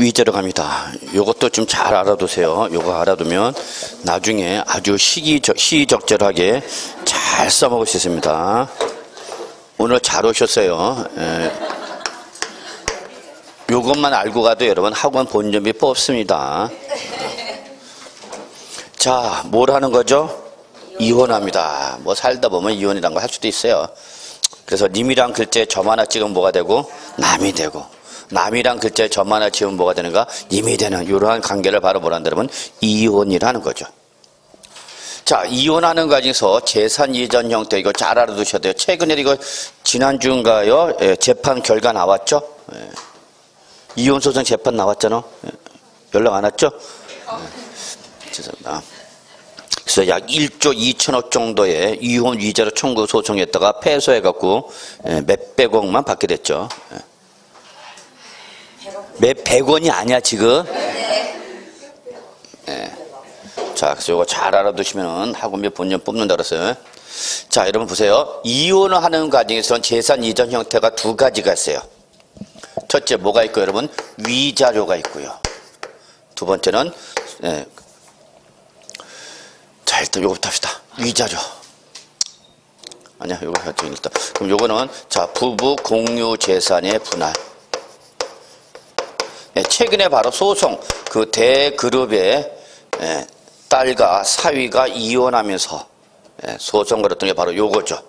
위자료 갑니다. 요것도 좀 잘 알아두세요. 요거 알아두면 나중에 아주 시의적절하게 잘 써먹을 수 있습니다. 오늘 잘 오셨어요. 요것만 알고 가도 여러분 학원 본점비 뽑습니다. 자, 뭘 하는 거죠? 이혼합니다. 뭐 살다 보면 이혼이란 거 할 수도 있어요. 그래서 님이란 글자에 점 하나 찍으면 뭐가 되고? 남이 되고. 남이란 글자에 점 하나 지으면 뭐가 되는가? 님이 되는 이러한 관계를 바로 뭐란다 그러면 이혼이라는 거죠. 자, 이혼하는 과정에서 재산 이전 형태 이거 잘 알아두셔야 돼요. 최근에 이거 지난주인가요? 재판 결과 나왔죠? 이혼 소송 재판 나왔잖아. 연락 안 왔죠? 죄송합니다. 그래서 약 1조 2천억 정도의 이혼 위자료 청구 소송했다가 패소해갖고 몇백억만 받게 됐죠. 몇백원이 아니야 지금. 자, 그래서 이거 잘 알아두시면 학원비 본전 뽑는다 그랬어요. 자, 여러분 보세요. 이혼을 하는 과정에서는 재산 이전 형태가 두 가지가 있어요. 첫째 뭐가 있고 여러분? 위자료가 있고요. 두 번째는 자, 일단 요거부터 합시다. 위자료. 아니야, 요거 하여튼 일단. 그럼 요거는 자, 부부 공유 재산의 분할. 최근에 바로 소송 그 대그룹의 딸과 사위가 이혼하면서 소송 걸었던 게 바로 요거죠.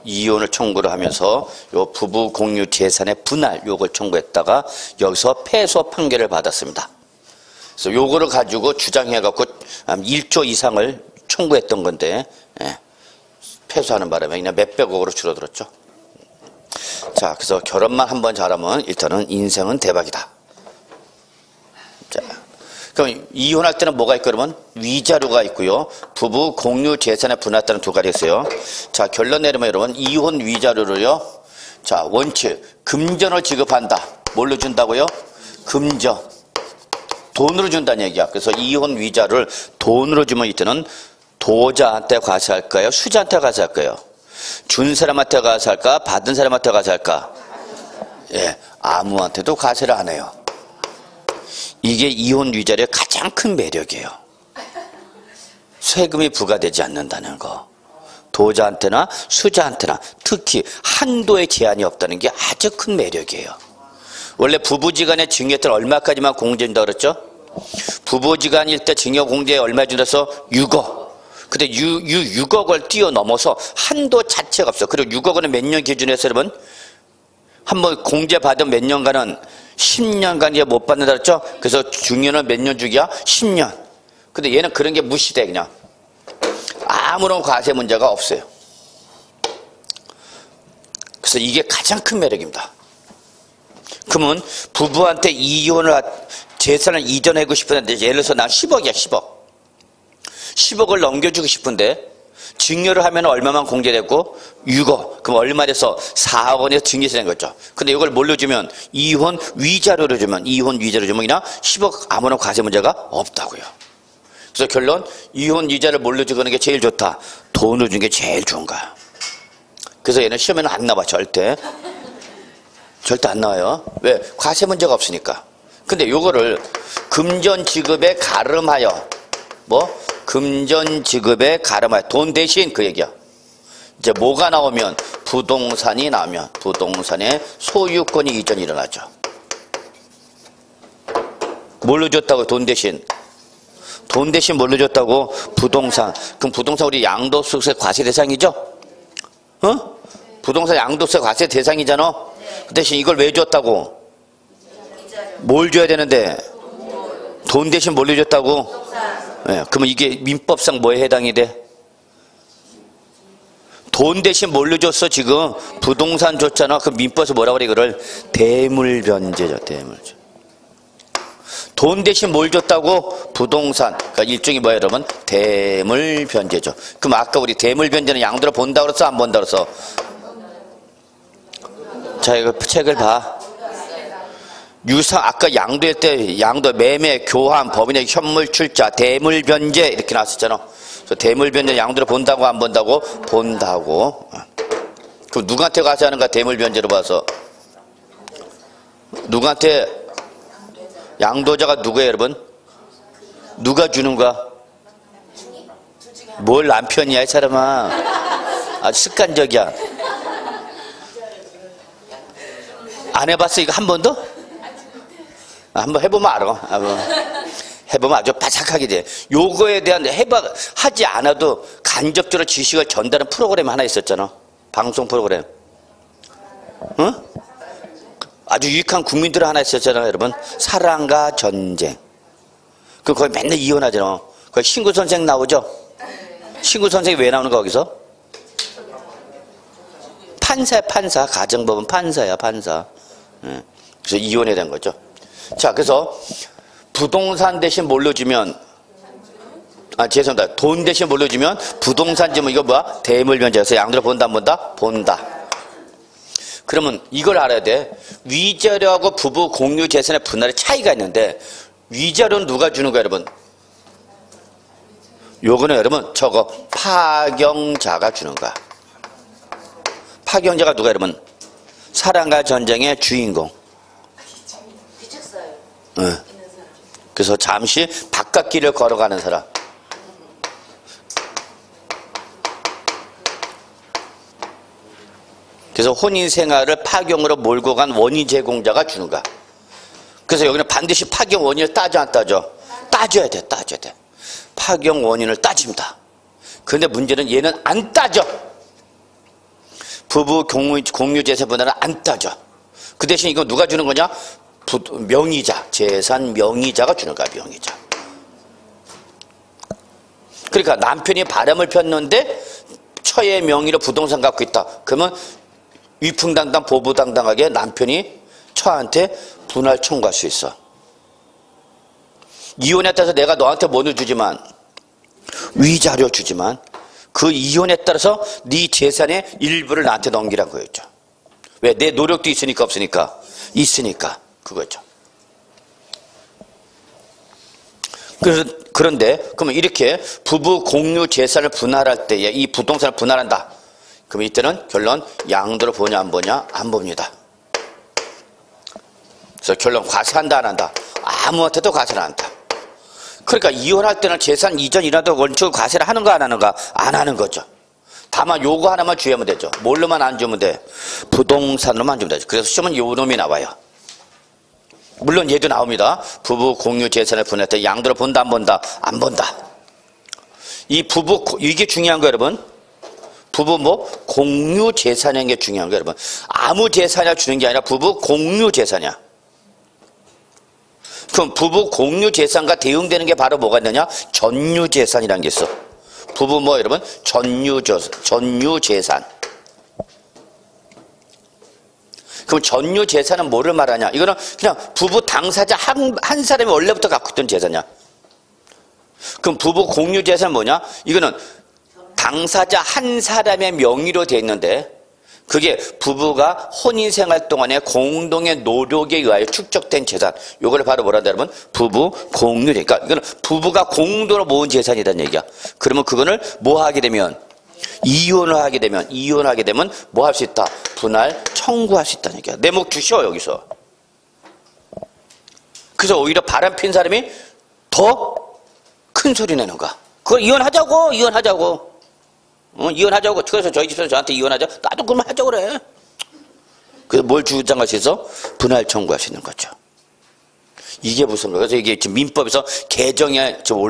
이혼을 청구를 하면서 요 부부 공유 재산의 분할 요걸 청구했다가 여기서 패소 판결을 받았습니다. 그래서 요거를 가지고 주장해 갖고 1조 이상을 청구했던 건데 패소하는 바람에 그냥 몇백억으로 줄어들었죠. 자, 그래서 결혼만 한번 잘하면 일단은 인생은 대박이다. 자, 그럼 이혼할 때는 뭐가 있고 그러면 위자료가 있고요. 부부 공유 재산의 분할다는 두 가지 있어요. 자, 결론 내리면 여러분 이혼 위자료를요. 자, 원칙 금전을 지급한다. 뭘로 준다고요? 금전. 돈으로 준다는 얘기야. 그래서 이혼 위자료를 돈으로 주면 이때는 도자한테 과세할까요? 수자한테 과세할까요? 준 사람한테 과세할까? 받은 사람한테 과세할까? 아무한테도 과세를 안 해요. 이게 이혼 위자료의 가장 큰 매력이에요. 세금이 부과되지 않는다는 거. 도자한테나 수자한테나 특히 한도의 제한이 없다는 게 아주 큰 매력이에요. 원래 부부지간의 증여세를 얼마까지만 공제한다 그랬죠? 부부지간일 때 증여 공제에 얼마 준다서 6억. 근데 6억을 뛰어넘어서 한도 자체가 없어. 그리고 6억은 몇 년 기준에서 여러분? 한번 공제받은 몇 년간은 10년간 이제 못 받는다 그랬죠? 그래서 증여는 몇 년 주기야? 10년. 근데 얘는 그런 게 무시돼 그냥. 아무런 과세 문제가 없어요. 그래서 이게 가장 큰 매력입니다. 그러면 부부한테 이혼을 재산을 이전하고 싶은데 예를 들어서 난 10억이야 10억. 10억을 넘겨주고 싶은데 증여를 하면 얼마만 공제됐고 6억. 그럼 얼마 돼서 4억 원에서 증여세 낸 거죠. 근데 이걸 뭘로 주면 이혼 위자료로 주면 그냥 10억 아무런 과세 문제가 없다고요. 그래서 결론 이혼 위자료를 뭘로 주는 게 제일 좋다. 돈으로 주는 게 제일 좋은 거야. 그래서 얘는 시험에는 안 나와 절대 안 나와요. 왜? 과세 문제가 없으니까. 근데 요거를 금전 지급에 가름하여 금전 지급에 가름하여 돈 대신 그 얘기야. 이제 뭐가 나오면 부동산이 나오면 부동산의 소유권이 이전이 일어나죠. 뭘로 줬다고? 돈 대신. 돈 대신 뭘로 줬다고? 부동산. 그럼 부동산 우리 양도소득세 과세 대상이죠? 부동산 양도세 과세 대상이잖아. 그 대신 이걸 왜 줬다고? 뭘 줘야 되는데? 돈 대신 뭘로 줬다고? 그러면 이게 민법상 뭐에 해당이 돼? 돈 대신 뭘로 줬어 지금? 부동산 줬잖아. 그럼 민법에서 뭐라고 그래 이거를? 대물변제죠. 대물변제. 돈 대신 뭘 줬다고? 부동산. 그러니까 일종의 뭐야 여러분? 대물변제죠. 그럼 아까 우리 대물변제는 양도로 본다 그랬어? 안 본다 그랬어? 자, 이거 책을 봐. 아까 양도할 때 양도 매매 교환 법인의 현물 출자 대물변제 이렇게 나왔었잖아. 그래서 대물변제 양도로 본다고 안 본다고? 본다고. 그럼 누구한테 과세하는가? 대물변제로 봐서 누구한테? 양도자가 누구예요, 여러분? 누가 주는 거야? 뭘 남편이야, 이 사람아. 아주 습관적이야. 안 해봤어, 이거 한 번도? 한번 해보면 알아. 해보면 아주 바삭하게 돼. 요거에 대한 하지 않아도 간접적으로 지식을 전달하는 프로그램 하나 있었잖아. 방송 프로그램. 응? 아주 유익한 국민들 하나 있었잖아, 여러분. 사랑과 전쟁. 그 거기 맨날 이혼하잖아. 거기 신구 선생 나오죠? 신구 선생이 왜 나오는 거 거기서? 판사야, 판사. 가정법은 판사야, 판사. 그래서 이혼해야 된 거죠. 자, 그래서 부동산 대신 뭘로 주면, 죄송합니다. 돈 대신 뭘로 주면 부동산 주면 이거 뭐야? 대물변제에서 양도를 본다, 안 본다? 본다. 그러면 이걸 알아야 돼. 위자료하고 부부 공유 재산의 분할의 차이가 있는데, 위자료는 누가 주는 거야, 여러분? 요거는 여러분, 저거 파경자가 주는 거야. 파경자가 누가, 여러분? 사랑과 전쟁의 주인공. 응. 그래서 잠시 바깥길을 걸어가는 사람. 그래서 혼인생활을 파경으로 몰고 간 원인 제공자가 주는 거야. 그래서 여기는 반드시 파경 원인을 따져 안 따져? 따져야 돼, 따져야 돼. 파경 원인을 따집니다. 그런데 문제는 얘는 안 따져. 부부 공유 재산 분할은 안 따져. 그 대신 이거 누가 주는 거냐? 명의자, 재산 명의자가 주는 거야, 명의자. 그러니까 남편이 바람을 폈는데 처의 명의로 부동산 갖고 있다. 그러면 위풍당당 보부당당하게 남편이 처한테 분할 청구할 수 있어. 이혼에 따라서 내가 너한테 뭐를 주지만, 위자료 주지만, 그 이혼에 따라서 네 재산의 일부를 나한테 넘기란 거였죠. 왜? 내 노력도 있으니까 없으니까? 있으니까. 그거죠. 그런데 그러면 이렇게 부부 공유 재산을 분할할 때에 이 부동산을 분할한다. 그럼 이때는 결론 양도를 보냐 안 보냐? 안 봅니다. 그래서 결론 과세한다 안 한다? 아무한테도 과세를 안 한다. 그러니까 이혼할 때는 재산 이전이라도 원칙을 과세를 하는 거 안 하는 거? 안 하는 거죠. 다만 요거 하나만 주의하면 되죠. 뭘로만 안 주면 돼? 부동산으로만 주면 되죠. 그래서 시험은 요 놈이 나와요. 물론 얘도 나옵니다. 부부 공유 재산을 분할 때 양도를 본다 안 본다? 안 본다. 이 부부, 이게 중요한 거예요, 여러분. 부부 뭐? 공유 재산인 게 중요한 거예요, 여러분. 아무 재산이나 주는 게 아니라 부부 공유 재산이야. 그럼 부부 공유 재산과 대응되는 게 바로 뭐가 있느냐? 전유 재산이라는 게 있어. 부부 뭐, 여러분? 전유 재산. 그럼 전유 재산은 뭐를 말하냐? 이거는 그냥 부부 당사자 한 사람이 원래부터 갖고 있던 재산이야. 그럼 부부 공유 재산은 뭐냐? 이거는 당사자 한 사람의 명의로 돼 있는데 그게 부부가 혼인생활 동안에 공동의 노력에 의하여 축적된 재산. 요거를 바로 뭐라 한다, 여러분? 부부 공유. 그러니까 이거는 부부가 공동으로 모은 재산이라는 얘기야. 그러면 그거를 뭐 하게 되면? 이혼을 하게 되면 뭐 할 수 있다? 분할 청구할 수 있다는 얘기야. 내 목 주시오, 여기서. 그래서 오히려 바람 핀 사람이 더 큰 소리 내는 거야. 그걸 이혼하자고. 이혼하자고. 그래서 저희 집에서 저한테 이혼하자. 나도 그러면 하자고 그래. 그래서 뭘 주장할 수 있어? 분할 청구할 수 있는 거죠. 이게 무슨 거야? 그래서 이게 지금 민법에서 개정에 좀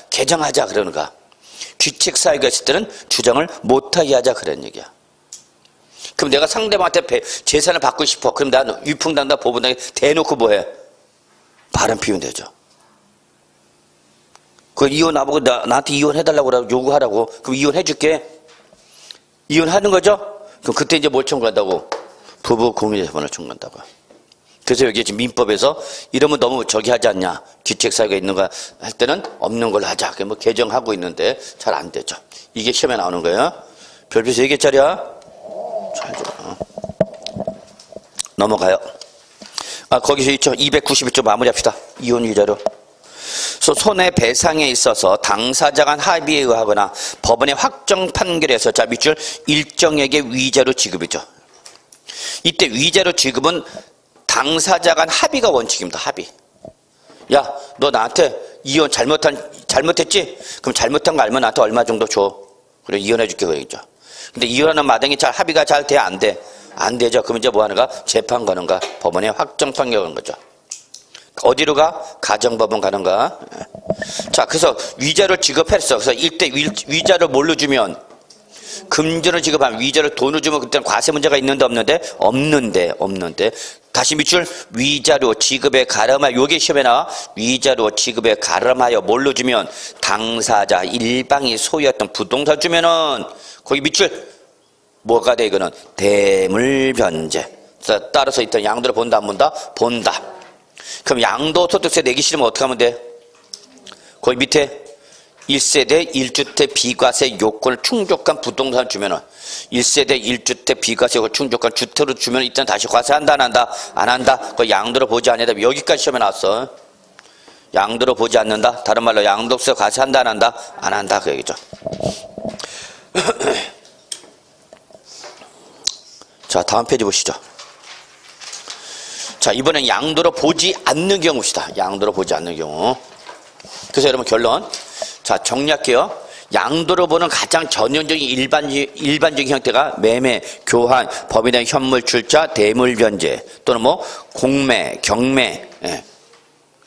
개정하자 그러는 거야. 규칙 사유가 있을 때는 주장을 못하게 하자 그런 얘기야. 그럼 내가 상대방한테 재산을 받고 싶어. 그럼 나는 위풍당당 보부당당 대놓고 뭐해? 바람 피우면 되죠. 그 이혼 나보고 나한테 이혼해달라고 요구하라고. 그럼 이혼해줄게. 이혼하는 거죠? 그럼 그때 이제 뭘 청구한다고? 부부 공유재산을 청구한다고. 그래서 여기 지금 민법에서 이러면 너무 저기 하지 않냐? 규칙 사유가 있는 거 할 때는 없는 걸로 하자. 그게 뭐 개정하고 있는데 잘 안 되죠. 이게 시험에 나오는 거예요. 별표 3개짜리야. 잘 줘. 넘어가요. 거기서 있죠. 291조 마무리합시다. 이혼 위자료. 손해배상에 있어서 당사자 간 합의에 의하거나 법원의 확정 판결에서 자 밑줄 일정액의 위자료 지급이죠. 이때 위자료 지급은 당사자 간 합의가 원칙입니다. 합의. 야, 너 나한테 이혼 잘못했지? 그럼 잘못한 거 알면 나한테 얼마 정도 줘. 그래, 이혼해 줄게, 그러겠죠. 근데 이혼하는 마당에 잘 합의가 잘 돼? 안 돼? 안 되죠. 그럼 이제 뭐 하는가? 재판 가는가? 법원에 확정 판결하는 거죠. 어디로 가? 가정법원 가는가? 자, 그래서 위자료 지급했어. 그래서 일대 위자료 뭘로 주면? 금전을 지급하면, 위자료 돈을 주면 그때는 과세 문제가 있는데 없는데? 없는데. 다시 밑줄, 위자료 지급에 가름하여, 요게 시험에 나와. 위자료 지급에 가름하여 뭘로 주면? 당사자 일방이 소유했던 부동산 주면은, 거기 밑줄, 뭐가 돼, 이거는? 대물변제. 따라서 있던 양도를 본다, 안 본다? 본다. 그럼 양도소득세 내기 싫으면 어떻게 하면 돼? 거기 밑에 1세대 1주택 비과세 요건을 충족한 부동산 주면은 1세대 1주택 비과세 요건을 충족한 주택으로 주면 일단 다시 과세한다 안 한다? 안 한다. 그 양도로 보지 않는다. 여기까지 시험에 나왔어. 양도로 보지 않는다. 다른 말로 양도세 과세한다 안 한다? 안 한다. 그 얘기죠. 자, 다음 페이지 보시죠. 자, 이번엔 양도로 보지 않는 경우시다. 양도로 보지 않는 경우. 그래서 여러분 결론. 자, 정리할게요. 양도로 보는 가장 전형적인 일반적인 형태가 매매, 교환, 법인의 현물 출자, 대물변제 또는 뭐 공매, 경매, 예.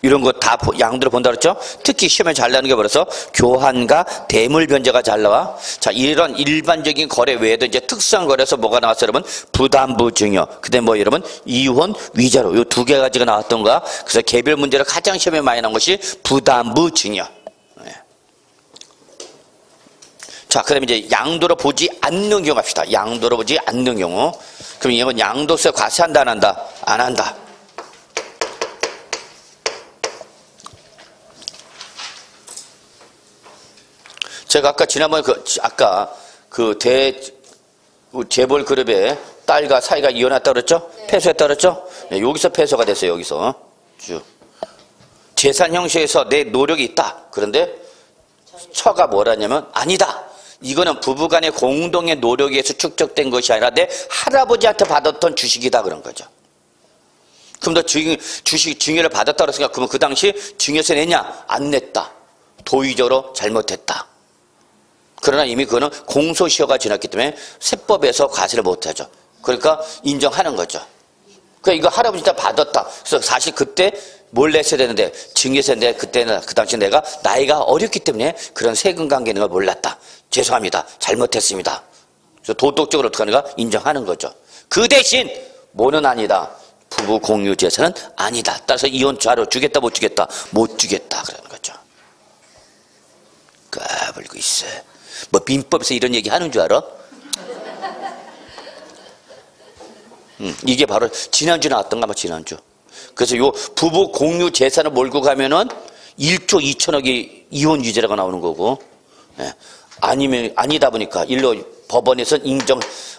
이런 거 다 양도로 본다 그랬죠? 특히 시험에 잘 나오는 게 벌어서 교환과 대물변제가 잘 나와. 자, 이런 일반적인 거래 외에도 이제 특수한 거래에서 뭐가 나왔어요, 여러분? 부담부 증여. 그다음에 뭐 여러분? 이혼, 위자료. 요 두 개 가지가 나왔던 거야. 그래서 개별 문제로 가장 시험에 많이 나온 것이 부담부 증여. 네. 자, 그다음에 이제 양도로 보지 않는 경우 합시다. 양도로 보지 않는 경우. 그럼 이건 양도세 과세한다 안 한다? 안 한다. 제가 아까 지난번에 재벌 그룹의 딸과 사이가 이혼했다 그랬죠? 네. 패소했다 그랬죠? 네, 여기서 패소가 됐어요. 여기서 쭉 재산 형식에서 내 노력이 있다. 그런데 처가 뭐라냐면 아니다. 이거는 부부간의 공동의 노력에 의해서 축적된 것이 아니라 내 할아버지한테 받았던 주식이다 그런 거죠. 그럼 너 주식 증여를 받았다 그랬으니까 그러면 그 당시 증여세 냈냐? 안 냈다. 도의적으로 잘못했다. 그러나 이미 그거는 공소시효가 지났기 때문에 세법에서 과세를 못하죠. 그러니까 인정하는 거죠. 그러니까 이거 할아버지한테 받았다. 그래서 사실 그때 뭘 냈어야 되는데 증여세인데 그때는 그 당시 내가 나이가 어렸기 때문에 그런 세금 관계 있는 걸 몰랐다. 죄송합니다. 잘못했습니다. 그래서 도덕적으로 어떻게 하는가? 인정하는 거죠. 그 대신 뭐는 아니다. 부부 공유 재산은 아니다. 따라서 이혼 자료 주겠다 못 주겠다? 못 주겠다 그러는 거죠. 까불고 있어. 뭐 민법에서 이런 얘기 하는 줄 알아? 이게 바로 지난주 나왔던가 봐. 지난주. 그래서 요 부부 공유 재산을 몰고 가면은 1조 2천억이 이혼 유죄라고 나오는 거고, 예. 아니다 보니까 일로 법원에서는 인정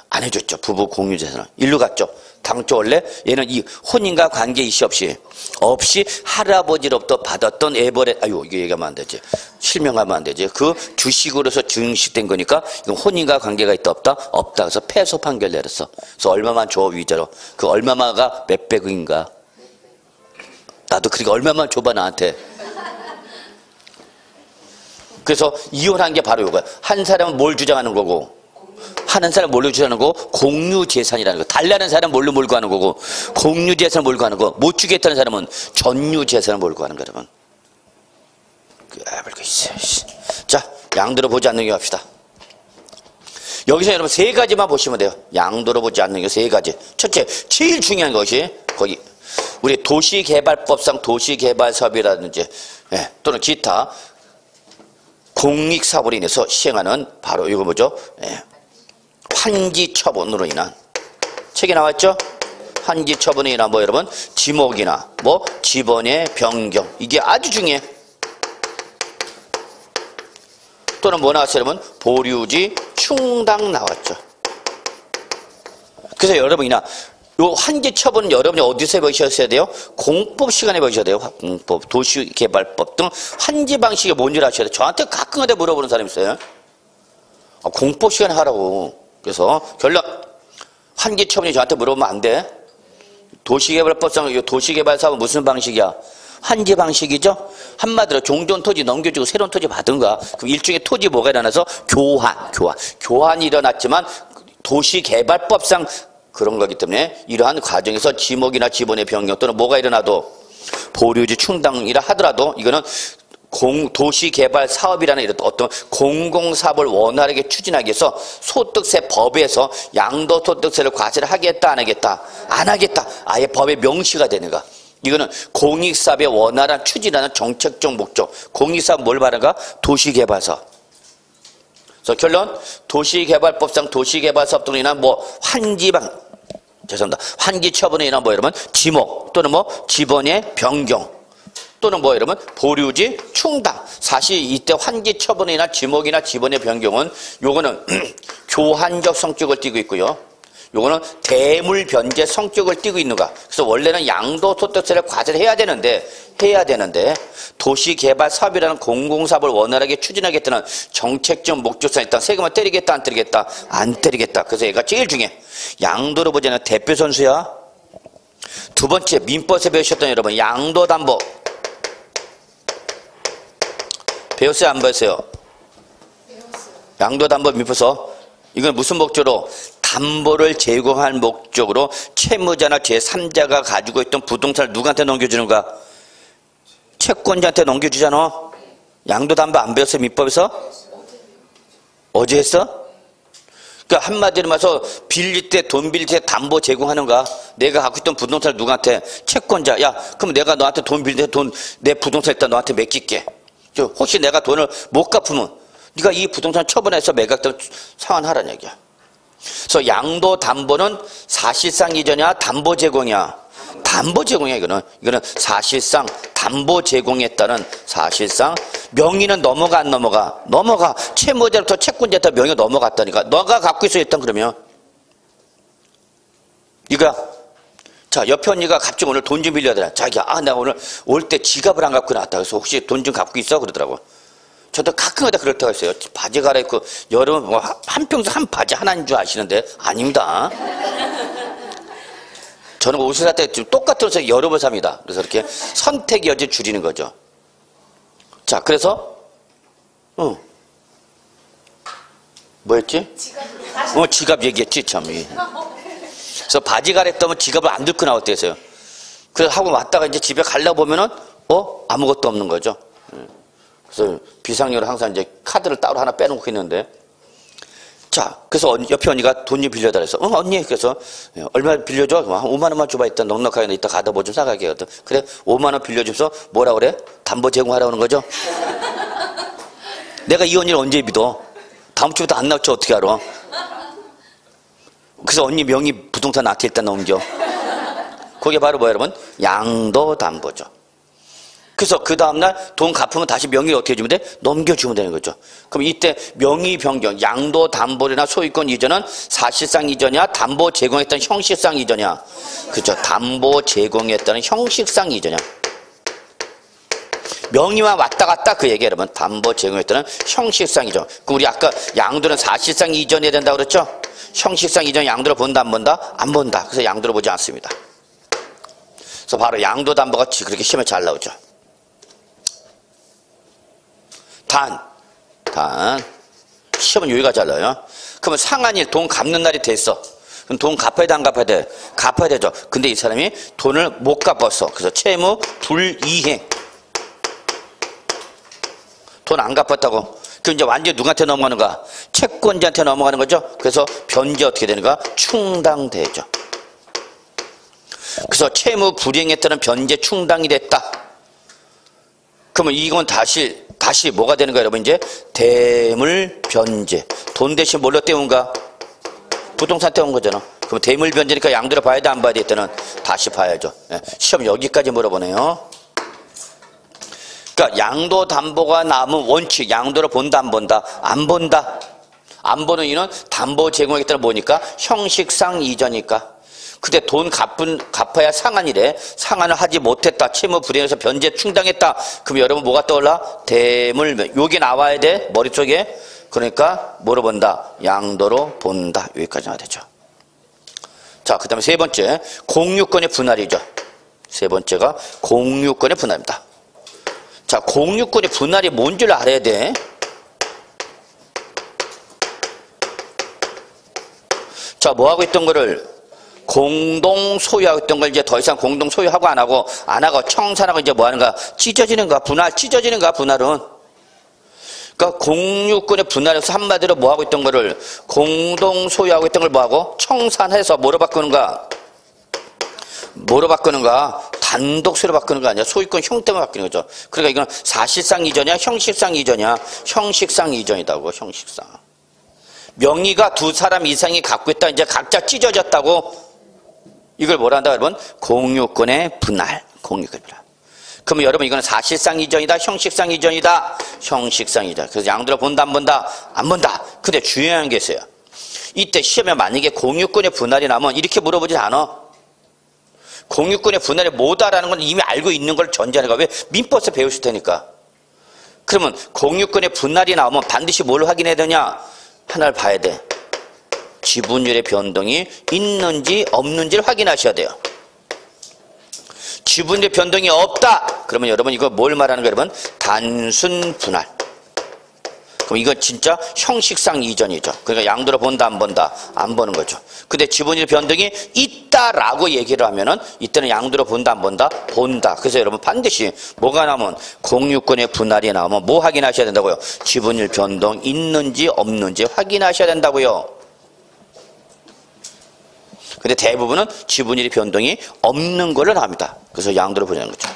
안 해줬죠. 부부 공유 재산을. 일로 갔죠. 당초 원래 얘는 이 혼인과 관계 이시 없이 할아버지로부터 받았던 이거 얘기하면 안 되지. 실명하면 안 되지. 그 주식으로서 증식된 거니까 이건 혼인과 관계가 있다 없다. 그래서 패소 판결 내렸어. 그래서 얼마만 줘 위자료. 그 얼마만가 몇백억인가. 나도 그러니까 얼마만 줘봐 나한테. 그래서 이혼한 게 바로 이거야. 한 사람은 뭘 주장하는 거고 하는 사람 뭘로 주장하는 거고 공유재산이라는 거. 달라는 사람은 뭘로 몰고 하는 거고 공유재산을 몰고 하는 거. 못 주겠다는 사람은 전유재산을 몰고 하는 거. 여러분 알고 있어요. 자, 양도로 보지 않는 게 합시다. 여기서 여러분 세 가지만 보시면 돼요. 양도로 보지 않는 게 세 가지. 첫째, 제일 중요한 것이 거기 우리 도시개발법상 도시개발사업이라든지 또는 기타 공익사업으로 인해서 시행하는 바로 이거 뭐죠? 환기처분으로 인한 책에 나왔죠? 환기처분으로 인한 뭐 여러분 지목이나 뭐 지번의 변경 이게 아주 중요해. 또는 뭐 나왔어요 여러분? 보류지 충당 나왔죠. 그래서 여러분이나 요 환기처분은 여러분이 어디서 배우셨어야 돼요? 공법 시간에 배우셔야 돼요. 공법, 도시개발법 등 환기 방식이 뭔지 아셔야 돼요. 저한테 가끔가다 물어보는 사람이 있어요. 공법 시간에 하라고. 그래서 결론 환기처분이 저한테 물어보면 안 돼. 도시개발법상 도시개발사업은 무슨 방식이야? 환지 방식이죠. 한마디로 종전 토지 넘겨주고 새로운 토지 받은 거야. 그럼 일종의 토지 뭐가 일어나서 교환이 일어났지만 도시개발법상 그런 거기 때문에 이러한 과정에서 지목이나 지번의 변경 또는 뭐가 일어나도 보류지 충당이라 하더라도 이거는 도시개발 사업이라는 이런 어떤 공공사업을 원활하게 추진하기 위해서 소득세 법에서 양도소득세를 과세를 하겠다 안 하겠다? 안 하겠다. 아예 법에 명시가 되는 거. 이거는 공익사업의 원활한 추진하는 정책적 목적. 공익사업 뭘 말하는가? 도시개발사업. 그래서 결론 도시개발법상 도시개발사업 등으로 인한 환기 처분에 인한 여러분 지목 또는 지번의 변경 또는 여러분 보류지 충당. 사실 이때 환기 처분에 인한 지목이나 지번의 변경은 요거는 교환적 성격을 띠고 있고요. 요거는 대물 변제 성격을 띠고 있는가. 그래서 원래는 양도소득세를 과세를 해야 되는데 도시개발 사업이라는 공공사업을 원활하게 추진하겠다는 정책적 목적상 일단 세금을 때리겠다 안 때리겠다? 안 때리겠다. 그래서 얘가 제일 중요해. 양도로 보자면 대표 선수야. 두 번째 민법에서 배우셨던 여러분 양도담보 배웠어요 안 배웠어요? 양도담보 민법에서 이건 무슨 목적으로? 담보를 제공할 목적으로 채무자나 제3자가 가지고 있던 부동산을 누구한테 넘겨주는 거야? 채권자한테 넘겨주잖아. 양도담보 안 배웠어요 민법에서? 어제 했어? 그러니까 한마디로 말해서 돈 빌릴 때 담보 제공하는 거야. 내가 갖고 있던 부동산을 누구한테? 채권자. 야 그럼 내가 너한테 돈 빌릴 때 내 부동산 일단 너한테 맡길게. 혹시 내가 돈을 못 갚으면 네가 이 부동산 처분해서 매각되면 상환하라는 얘기야. 그래서 양도담보는 사실상 이전이야 담보 제공이야? 담보 제공이야. 이거는 사실상 담보 제공에 따른 사실상 명의는 넘어가 안 넘어가? 넘어가. 채무자부터 채권자부터 명의가 넘어갔다니까. 너가 갖고 있어 일단 그러면 이거야. 자 옆에 언니가 갑자기 오늘 돈 좀 빌려야 되나. 자기야 내가 오늘 올 때 지갑을 안 갖고 나왔다. 그래서 혹시 돈 좀 갖고 있어? 그러더라고. 저도 가끔가다 그럴 때가 있어요. 바지 갈아입고 여름 한평생 한 바지 하나인 줄 아시는데 아닙니다. 저는 옷을 살 때 똑같은 옷을 여러 벌 삽니다. 그래서 이렇게 선택의 여지를 줄이는 거죠. 자 그래서 뭐였지? 지갑 얘기했지 참. 그래서 바지 갈아입다면 지갑을 안 들고 나왔대 했어요. 그래서 하고 왔다가 이제 집에 가려고 보면은 아무것도 없는 거죠. 그래서 비상용으로 항상 이제 카드를 따로 하나 빼놓고 있는데 자 그래서 옆에 언니가 돈 좀 빌려달라 해서 언니 그래서 얼마 빌려줘? 한 5만 원만 줘봐. 일단 넉넉하게 이따 가다 뭐 좀 사가게 하거든. 그래 5만 원 빌려줘서 뭐라 그래? 담보 제공하라는 거죠. 내가 이 언니를 언제 믿어? 다음 주부터 안 나올지 어떻게 알아? 그래서 언니 명의 부동산 나한테 일단 넘겨. 그게 바로 여러분? 양도담보죠. 그래서 그 다음날 돈 갚으면 다시 명의를 어떻게 해주면 돼? 넘겨주면 되는 거죠. 그럼 이때 명의 변경, 양도담보나 소유권 이전은 사실상 이전이야? 담보 제공했던 형식상 이전이야? 그렇죠. 담보 제공했다는 형식상 이전이야. 명의만 왔다 갔다 그 얘기 여러분. 담보 제공했다는 형식상 이전. 그 우리 아까 양도는 사실상 이전해야 된다고 그랬죠? 형식상 이전 양도를 본다 안 본다? 안 본다. 그래서 양도를 보지 않습니다. 그래서 바로 양도담보가 그렇게 시험에 잘 나오죠. 시험은 여기가 잘 나와요. 그러면 상한일 돈 갚는 날이 됐어. 그럼 돈 갚아야 돼 안 갚아야 돼? 갚아야 되죠. 근데 이 사람이 돈을 못 갚았어. 그래서 채무 불이행. 돈 안 갚았다고. 그럼 이제 완전히 누구한테 넘어가는가? 채권자한테 넘어가는 거죠. 그래서 변제 어떻게 되는가? 충당되죠. 그래서 채무 불이행에 따른 변제 충당이 됐다. 그러면 이건 다시 뭐가 되는 거예요, 여러분? 이제 대물 변제. 돈 대신 뭘로 때운가? 부동산 때운 거잖아. 그럼 대물 변제니까 양도를 봐야 돼, 안 봐야 돼? 때는 다시 봐야죠. 시험 여기까지 물어보네요. 그러니까 양도 담보가 남은 원칙, 양도를 본다, 안 본다? 안 본다. 안 보는 이유는 담보 제공하겠다는 뭐니까? 형식상 이전이니까. 근데 돈 갚아야 상한이래. 상한을 하지 못했다. 채무 불이행해서 변제 충당했다. 그럼 여러분 뭐가 떠올라? 대물. 요게 나와야 돼. 머릿속에. 그러니까 뭐로 본다? 양도로 본다. 여기까지 나와야 되죠. 자, 그 다음에 세 번째. 공유권의 분할이죠. 세 번째가 공유권의 분할입니다. 자, 공유권의 분할이 뭔지를 알아야 돼. 자, 뭐하고 있던 거를 공동 소유하고 있던 걸 이제 더 이상 공동 소유하고 안 하고 청산하고 이제 뭐 하는가? 찢어지는가? 찢어지는가? 분할은. 그러니까 공유권의 분할에서 한마디로 뭐하고 있던 거를 공동 소유하고 있던 걸 뭐하고? 청산해서 뭐로 바꾸는가? 단독 소유로 바꾸는 거 아니야. 소유권 형태만 바뀌는 거죠. 그러니까 이건 사실상 이전이야? 형식상 이전이야? 형식상 이전이다고. 형식상. 명의가 두 사람 이상이 갖고 있다. 이제 각자 찢어졌다고. 이걸 뭐라 한다 여러분? 공유권의 분할. 공유권의 분할. 그러면 여러분 이거는 사실상 이전이다. 형식상 이전이다. 형식상 이전. 그래서 양들어 본다 안 본다? 안 본다. 근데 중요한 게 있어요. 이때 시험에 만약에 공유권의 분할이 나면 이렇게 물어보지 않아. 공유권의 분할이 뭐다라는 건 이미 알고 있는 걸 전제하는 거야. 왜? 민법에서 배우실 테니까. 그러면 공유권의 분할이 나오면 반드시 뭘 확인해야 되냐? 하나를 봐야 돼. 지분율의 변동이 있는지 없는지를 확인하셔야 돼요. 지분율의 변동이 없다. 그러면 여러분 이거 뭘 말하는 거예요? 여러분 단순 분할. 그럼 이건 진짜 형식상 이전이죠. 그러니까 양도로 본다 안 본다? 안 보는 거죠. 근데 지분율 변동이 있다라고 얘기를 하면은 이때는 양도로 본다 안 본다? 본다. 그래서 여러분 반드시 뭐가 나오면 공유권의 분할이 나오면 뭐 확인하셔야 된다고요? 지분율 변동 있는지 없는지 확인하셔야 된다고요. 근데 대부분은 지분율 변동이 없는 걸로 나옵니다. 그래서 양도로 보자는 거죠.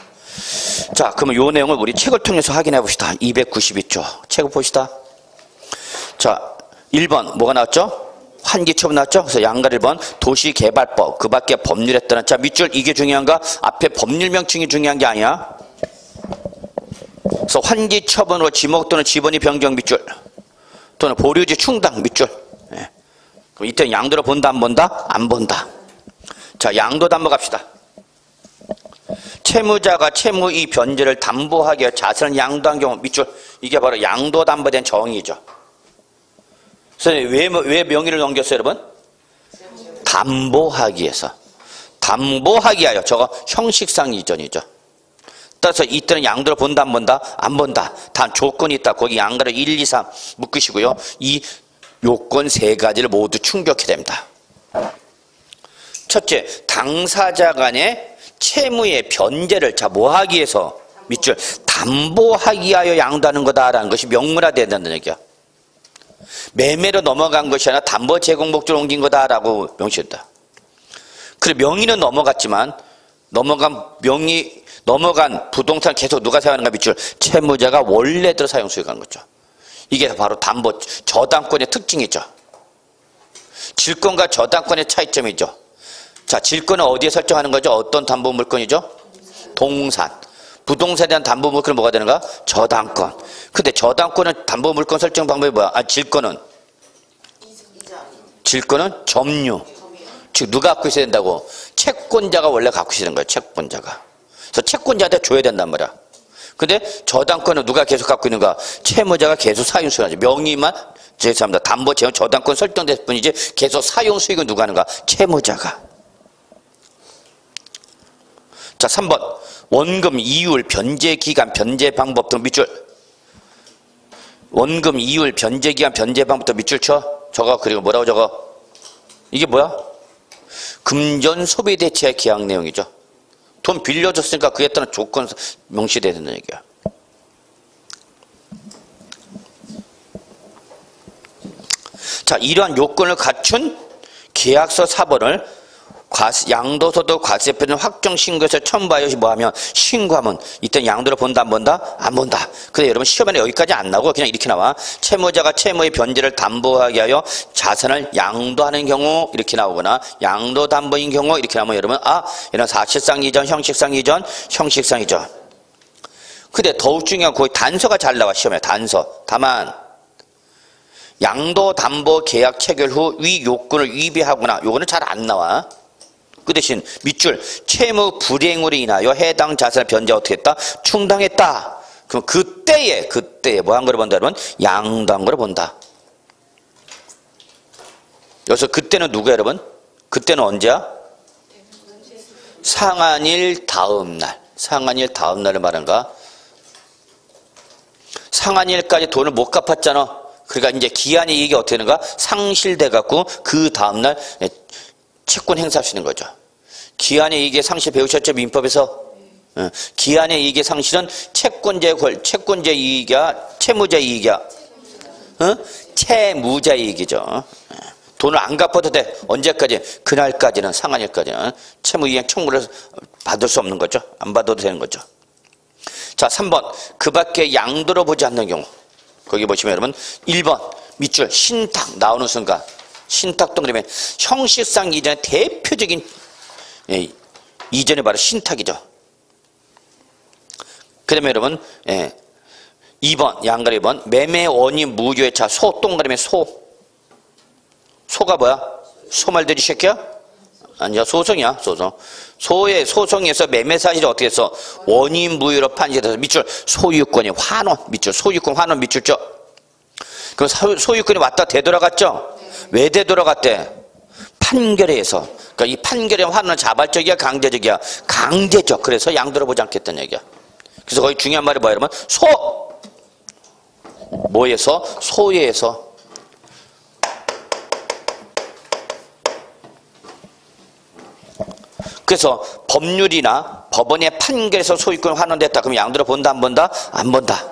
자, 그러면 이 내용을 우리 책을 통해서 확인해 봅시다. 292조. 책을 봅시다. 자, 1번 뭐가 나왔죠? 환기처분 나왔죠? 그래서 양가 1번 도시개발법 그 밖에 법률에 따른 자 밑줄 이게 중요한가? 앞에 법률 명칭이 중요한 게 아니야. 그래서 환기처분으로 지목 또는 지번이 변경 밑줄 또는 보류지 충당 밑줄. 네. 그럼 이때는 양도로 본다 안 본다? 안 본다. 자, 양도담보 갑시다. 채무자가 채무의 변제를 담보하기 위해 자산을 양도한 경우 밑줄. 이게 바로 양도담보된 정의죠. 그래서 왜 명의를 넘겼어요 여러분? 담보하기 위해서. 담보하기 위하여. 저거 형식상 이전이죠. 따라서 이때는 양도를 본다 안 본다? 안 본다. 단 조건이 있다. 거기 양가를 1, 2, 3 묶으시고요. 이 요건 세 가지를 모두 충족해야 됩니다. 첫째, 당사자 간의 채무의 변제를 뭐 하기 위해서? 밑줄 담보하기 위하여 양도하는 거다라는 것이 명문화돼야 된다는 얘기야. 매매로 넘어간 것이 아니라 담보 제공 목적으로 옮긴 거다라고 명시했다. 그래 명의는 넘어갔지만 넘어간 부동산 계속 누가 사용하는가 밑줄 채무자가 원래대로 사용 수익한 거죠. 이게 바로 담보 저당권의 특징이죠. 질권과 저당권의 차이점이죠. 자, 질권은 어디에 설정하는 거죠? 어떤 담보 물건이죠? 동산. 부동산에 대한 담보 물건은 뭐가 되는가? 저당권. 근데 저당권은 담보 물건 설정 방법이 뭐야? 질권은 점유. 즉 누가 갖고 있어야 된다고? 채권자가 원래 갖고 있어야 되는 거예요. 채권자가. 그래서 채권자한테 줘야 된단 말이야. 근데 저당권은 누가 계속 갖고 있는가? 채무자가 계속 사용 수익하죠. 명의만 죄송합니다. 담보 제한 저당권 설정될 뿐이지 계속 사용 수익은 누가 하는가? 채무자가. 자, 3번. 원금 이율 변제 기간 변제 방법 등 밑줄. 원금 이율 변제 기간 변제 방법 등 밑줄 쳐. 저거 그리고 뭐라고 저거? 이게 뭐야? 금전 소비 대체 계약 내용이죠. 돈 빌려줬으니까 그에 따른 조건 명시돼야 된다는 얘기야. 자, 이러한 요건을 갖춘 계약서 4번을 양도소득 과세표는 확정 신고해서 첨부하여 뭐하면 신고하면 이때는 양도를 본다 안 본다? 안 본다. 근데 여러분 시험에는 여기까지 안 나오고 그냥 이렇게 나와. 채무자가 채무의 변제를 담보하게 하여 자산을 양도하는 경우 이렇게 나오거나 양도담보인 경우 이렇게 나오면 여러분 이런 사실상 이전, 형식상 이전, 형식상 이전. 근데 더욱 중요한 거의 단서가 잘 나와 시험에 단서. 다만 양도담보 계약 체결 후 위 요건을 위배하거나 요거는 잘 안 나와. 그 대신 밑줄 채무 불이행으로 인하여 해당 자산을 변제 어떻게 했다? 충당했다. 그럼 그때에 뭐 한 거를 본다 여러분? 양도한 거를 본다. 여기서 그때는 누구야 여러분? 그때는 언제야? 상한일 다음날. 상한일 다음날을 말한가? 상한일까지 돈을 못 갚았잖아. 그러니까 이제 기한의 이익이 어떻게 되는가? 상실돼갖고 그 다음날 채권 행사할 수 있는 거죠. 기한의 이익의 상실 배우셨죠? 민법에서? 기한의 이익의 상실은 채권제 이익이야? 채무자 이익이야? 채무자 이익이죠. 돈을 안 갚아도 돼. 언제까지? 그날까지는, 상한일까지는 채무이행 청구를 받을 수 없는 거죠. 안 받아도 되는 거죠. 자, 3번. 그 밖에 양도로 보지 않는 경우. 거기 보시면 여러분 1번 밑줄 신탁 나오는 순간 신탁 동그라미 형식상 이전의 대표적인 이전이 바로 신탁이죠. 그 다음에 여러분 2번 양가리 2번 매매 원인 무효의 차 소 동그라미 소가 뭐야? 소말들이 새끼야? 아니야 소송이야 소송. 소의 소송에서 매매 사실이 어떻게 해서 원인 무효로 판시돼서 밑줄 소유권이 환원 밑줄 소유권 환원 밑줄죠. 그럼 소유권이 왔다 되돌아갔죠. 왜 되돌아갔대? 판결에 의해서. 그러니까 이 판결의 환원은 자발적이야 강제적이야? 강제적. 그래서 양도로 보지 않겠다는 얘기야. 그래서 거기 중요한 말이 뭐야 여러분? 뭐에서? 소유에서. 그래서 법률이나 법원의 판결에서 소유권이 환원됐다. 그럼 양도로 본다 안 본다? 안 본다.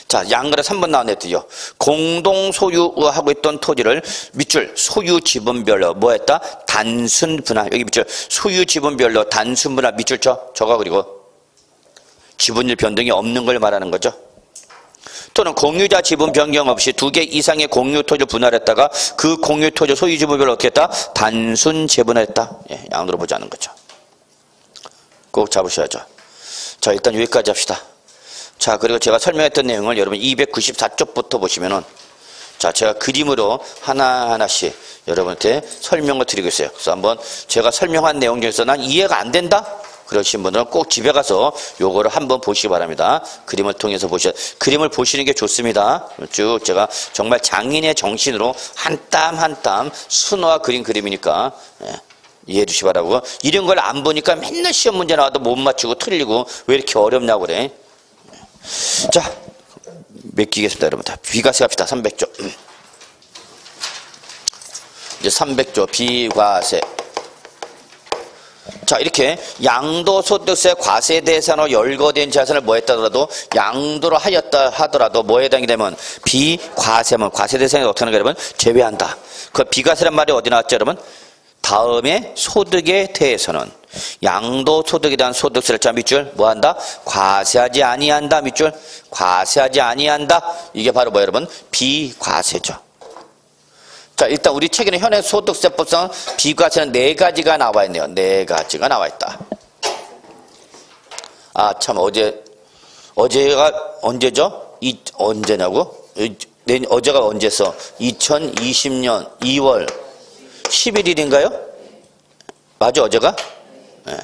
자, 양가로 3번 나왔네요. 공동 소유하고 있던 토지를 밑줄 소유 지분별로 뭐 했다? 단순 분할. 여기 밑줄 소유 지분별로 단순 분할 밑줄 저거 그리고 지분율 변동이 없는 걸 말하는 거죠. 또는 공유자 지분 변경 없이 2개 이상의 공유 토지를 분할했다가 그 공유 토지 소유 지분별로 어떻게 했다? 단순 재분할했다. 예, 양도로 보지 않는 거죠. 꼭 잡으셔야죠. 자, 일단 여기까지 합시다. 자, 그리고 제가 설명했던 내용을 여러분 294쪽부터 보시면은 자, 제가 그림으로 하나하나씩 여러분한테 설명을 드리고 있어요. 그래서 한번 제가 설명한 내용 중에서 난 이해가 안 된다? 그러신 분들은 꼭 집에 가서 요거를 한번 보시기 바랍니다. 그림을 통해서 그림을 보시는 게 좋습니다. 쭉 제가 정말 장인의 정신으로 한 땀 한 땀 순화 그림이니까 이해해 주시기 바라고. 이런 걸 안 보니까 맨날 시험 문제 나와도 못 맞추고 틀리고 왜 이렇게 어렵냐고 그래. 자, 맡기겠습니다 여러분들. 비과세 합시다. 300조. 이제 300조 비과세. 자, 이렇게 양도소득세 과세 대상으로 열거된 자산을 뭐 했다더라도 양도로 하였다 하더라도 뭐에 해당이 되면 비과세면 과세 대상에 어떻게 하는 거 여러분? 제외한다. 그 비과세란 말이 어디 나왔죠 여러분? 다음에 소득에 대해서는 양도소득에 대한 소득세를 자 밑줄 뭐 한다? 과세하지 아니한다 밑줄 과세하지 아니한다. 이게 바로 뭐 여러분? 비과세죠. 자, 일단 우리 책에는 현행 소득세법상 비과세는 4가지가 나와 있네요. 4가지가 나와 있다. 아, 참, 어제가 언제죠? 언제냐고? 어제가 언제서? 2020년 2월 11일인가요? 맞아, 어제가? 네.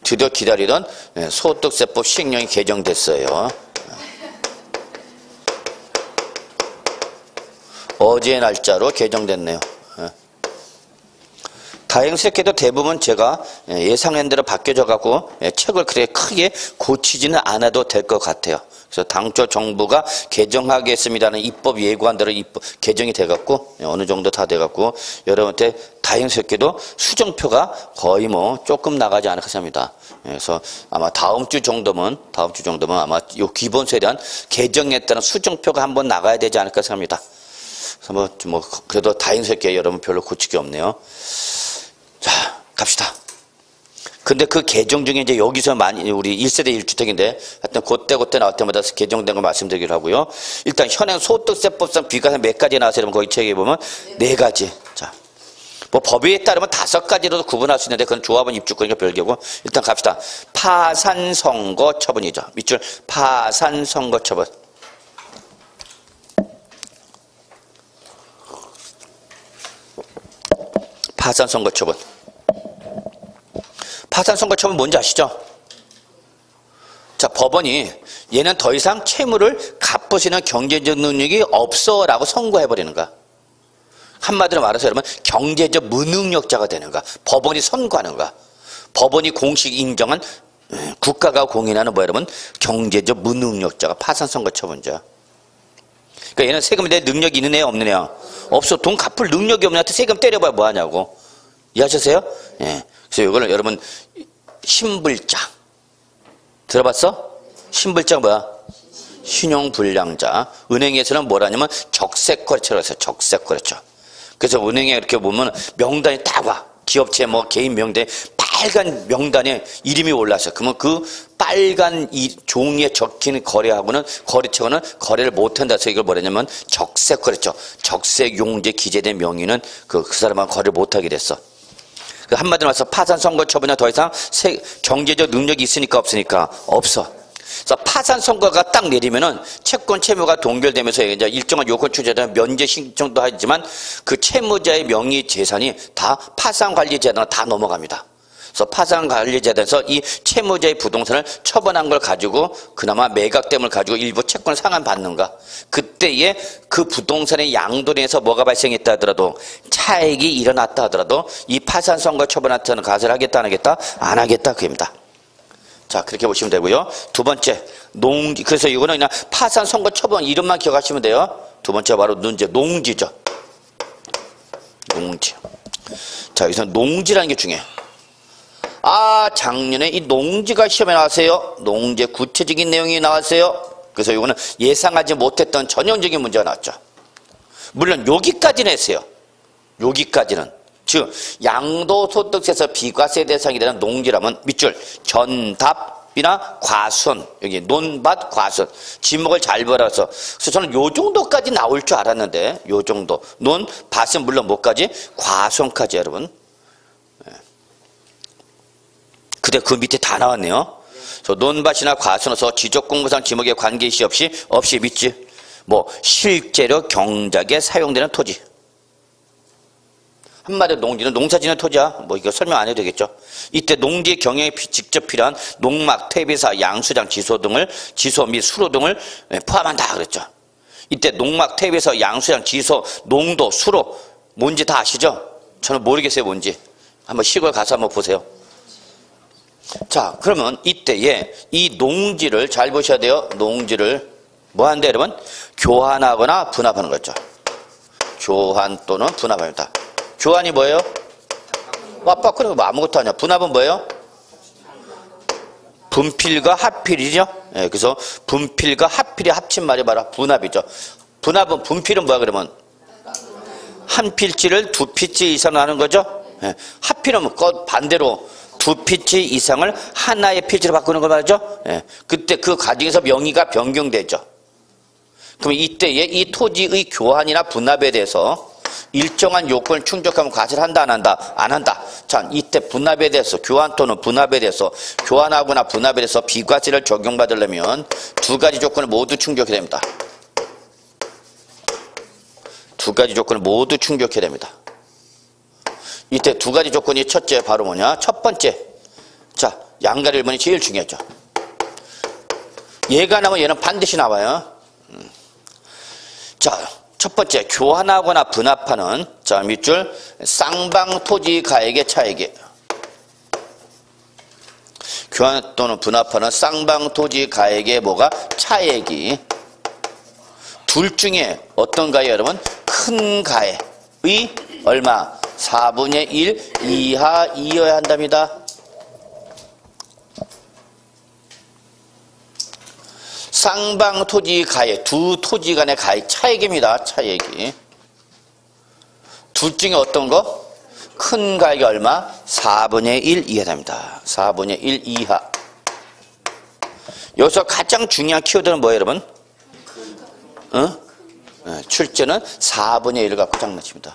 드디어 기다리던 소득세법 시행령이 개정됐어요. 어제의 날짜로 개정됐네요. 다행스럽게도 대부분 제가 예상한 대로 바뀌어져 갖고 책을 그렇게 크게 고치지는 않아도 될 것 같아요. 그래서 당초 정부가 개정하겠습니다는 입법 예고한 대로 개정이 돼 갖고 어느 정도 다 돼 갖고 여러분한테 다행스럽게도 수정표가 거의 뭐 조금 나가지 않을까 생각합니다. 그래서 아마 다음 주 정도면 아마 요 기본세에 대한 개정에 따른 수정표가 한번 나가야 되지 않을까 생각합니다. 뭐 그래도 다행스럽게 여러분 별로 고칠 게 없네요. 자, 갑시다. 근데 그 개정 중에 이제 여기서 많이 우리 1세대 1주택인데 하여튼 그때 나올 때마다 개정된 거 말씀드리기로 하고요. 일단 현행 소득세법상 비과세 몇 가지 나왔어요? 거기 책에 보면 4가지. 자, 뭐 법에 따르면 5가지로도 구분할 수 있는데 그건 조합원 입주권이니까 별개고. 일단 갑시다. 파산선고 처분이죠. 밑줄 파산선고 처분. 파산선고처분. 파산선고처분 뭔지 아시죠? 자, 법원이 얘는 더 이상 채무를 갚을 수 있는 경제적 능력이 없어 라고 선고해버리는 거야. 한마디로 말해서 여러분 경제적 무능력자가 되는가, 법원이 선고하는가, 법원이 공식 인정한 국가가 공인하는 뭐 여러분 경제적 무능력자가 파산선고처분자. 그러니까 얘는 세금에 대해 능력이 있는 애야 없는 애야? 없어. 돈 갚을 능력이 없는 애한테 세금 때려봐야 뭐하냐고. 이해하셨어요? 예. 그래서 이거는 여러분 신불자 들어봤어? 신불자가 뭐야? 신용불량자. 은행에서는 뭐라냐면 적색거래처라고 해서 적색거래처. 그래서 은행에 이렇게 보면 명단이 딱 와. 기업체 뭐 개인 명단에 빨간 명단에 이름이 올라서 그러면 그 빨간 이 종이에 적힌 거래하고는 거래처는 거래를 못한다 해서 이걸 뭐냐면 적색거래처. 적색용지에 기재된 명의는 그 사람하고 거래를 못하게 됐어. 한마디로 말해서 파산선고처분은 더 이상 경제적 능력이 있으니까 없으니까 없어. 그래서 파산선고가 딱 내리면은 채권 채무가 동결되면서 이제 일정한 요건 추제되면 면제 신청도 하지만 그 채무자의 명의 재산이 다 파산관리재단으로 다 넘어갑니다. 그래서 파산관리재단에서 이 채무자의 부동산을 처분한 걸 가지고 그나마 매각됨을 가지고 일부 채권을 상환받는가. 그때에 그 부동산의 양도에서 뭐가 발생했다 하더라도 차익이 일어났다 하더라도 이 파산선고 처분한테는 가세를 하겠다 안 하겠다? 안 하겠다 그입니다. 자, 그렇게 보시면 되고요. 두 번째, 농지. 그래서 이거는 그냥 파산 선고 처분 이름만 기억하시면 돼요. 두 번째 바로 농지죠. 농지. 자, 여기서 농지라는 게 중요해요. 아, 작년에 이 농지가 시험에 나왔어요. 농지의 구체적인 내용이 나왔어요. 그래서 이거는 예상하지 못했던 전형적인 문제가 나왔죠. 물론 여기까지는 했어요. 여기까지는. 즉 양도소득세에서 비과세 대상이 되는 농지라면 밑줄 전답이나 과수원, 여기 논밭 과수원 지목을 잘 벌어서 그래서 저는 요 정도까지 나올 줄 알았는데 요 정도 논밭은 물론 뭐까지 과수원까지 여러분. 근데 그 밑에 다 나왔네요. 그래서 논밭이나 과수원에서 지적공부상 지목에 관계시 없이 밑줄 뭐 실제로 경작에 사용되는 토지. 한마디로 농지는 농사짓는 토지야. 뭐 이거 설명 안 해도 되겠죠. 이때 농지의 경영에 직접 필요한 농막, 퇴비사, 양수장, 지소 및 수로 등을 포함한다 그랬죠. 이때 농막, 퇴비사, 양수장, 지소, 농도, 수로 뭔지 다 아시죠? 저는 모르겠어요 뭔지. 한번 시골 가서 한번 보세요. 자, 그러면 이때에 이 농지를 잘 보셔야 돼요. 농지를 뭐 하는데 여러분? 교환하거나 분합하는 거죠. 교환 또는 분합합니다. 교환이 뭐예요? 그래 뭐 아무것도 아니야. 분합은 뭐예요? 분필과 합필이죠. 예, 그래서 분필과 합필이 합친 말이 바로 분합이죠. 분합은 분필은 뭐야 그러면? 한 필지를 두 필지 이상 하는 거죠. 예, 합필은 반대로 두 필지 이상을 하나의 필지로 바꾸는 거 말이죠. 예, 그때 그 과정에서 명의가 변경되죠. 그럼 이때에 이 토지의 교환이나 분합에 대해서 일정한 요건을 충족하면 과세를 한다 안 한다? 안 한다. 자, 이때 분합에 대해서 교환 또는 분합에 대해서 교환하거나 분합에 대해서 비과세를 적용받으려면 두 가지 조건을 모두 충족해야 됩니다. 두 가지 조건을 모두 충족해야 됩니다. 이때 두 가지 조건이 첫째 바로 뭐냐? 첫 번째. 자, 양가 1번이 제일 중요하죠. 얘가 나오면 얘는 반드시 나와요. 자, 첫 번째, 교환하거나 분합하는, 자, 밑줄, 쌍방 토지 가액의 차액이. 교환 또는 분합하는 쌍방 토지 가액의 뭐가? 차액이. 둘 중에 어떤 가액, 여러분? 큰 가액의 얼마? 4분의 1 이하이어야 한답니다. 쌍방 토지 가액, 두 토지 간의 가액 차액입니다. 차액이. 둘 중에 어떤 거? 큰 가액이 얼마? 4분의 1 이하랍니다. 4분의 1 이하. 여기서 가장 중요한 키워드는 뭐예요, 여러분? 출제는 4분의 1을 갖고 장난칩니다.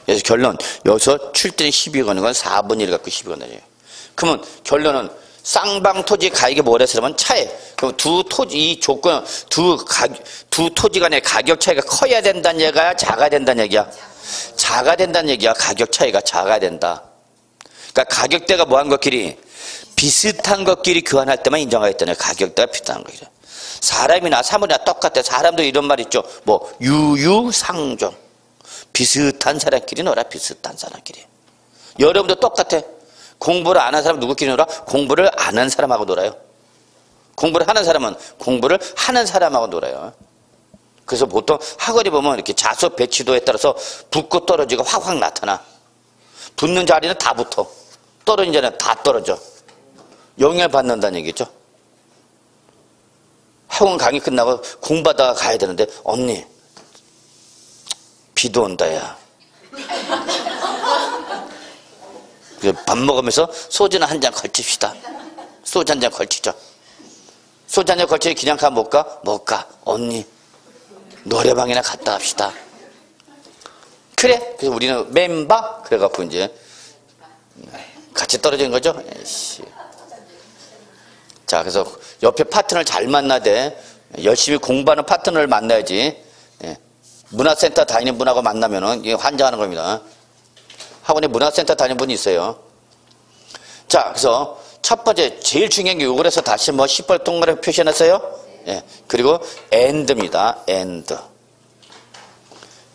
그래서 결론, 여기서 출제는 12 거는 건 4분의 1을 갖고 12 건다예요. 그러면 결론은 쌍방 토지 가액이 뭐랬으면 차액. 그럼 두 토지, 이 조건, 두 토지 간의 가격 차이가 커야 된다는 얘기야? 작아야 된다는 얘기야? 작아야 된다는 얘기야. 가격 차이가 작아야 된다. 그러니까 가격대가 뭐한 것끼리? 비슷한 것끼리 교환할 때만 인정하겠다는 거야. 가격대가 비슷한 것끼리. 사람이나 사물이나 똑같아. 사람도 이런 말 있죠. 뭐 유유상종. 비슷한 사람끼리 놀아. 비슷한 사람끼리. 여러분도 똑같아. 공부를 안 하는 사람 누구끼리 놀아? 공부를 안 하는 사람하고 놀아요. 공부를 하는 사람은 공부를 하는 사람하고 놀아요. 그래서 보통 학원에 보면 이렇게 자소 배치도에 따라서 붙고 떨어지고 확확 나타나. 붙는 자리는 다 붙어. 떨어진 자리는 다 떨어져. 영향을 받는다는 얘기죠. 학원 강의 끝나고 공부하다가 가야 되는데, 언니 비도 온다 야. 밥 먹으면서 소주는 한 잔 걸칩시다. 소주 한 잔 걸치죠. 소주 한 잔 걸치니 그냥 가 못 가? 못 가. 언니 노래방이나 갔다 합시다. 그래. 그래서 우리는 멤버 그래갖고 이제 같이 떨어지는 거죠. 에이씨. 자, 그래서 옆에 파트너를 잘 만나야 돼. 열심히 공부하는 파트너를 만나야지. 예. 문화센터 다니는 분하고 만나면은 이게 환장하는 겁니다. 학원에 문화센터 다니는 분이 있어요. 자, 그래서 첫 번째 제일 중요한 게 요걸 해서 다시 뭐 시뻘 동그랗게 표시해놨어요. 예. 그리고 and입니다. and.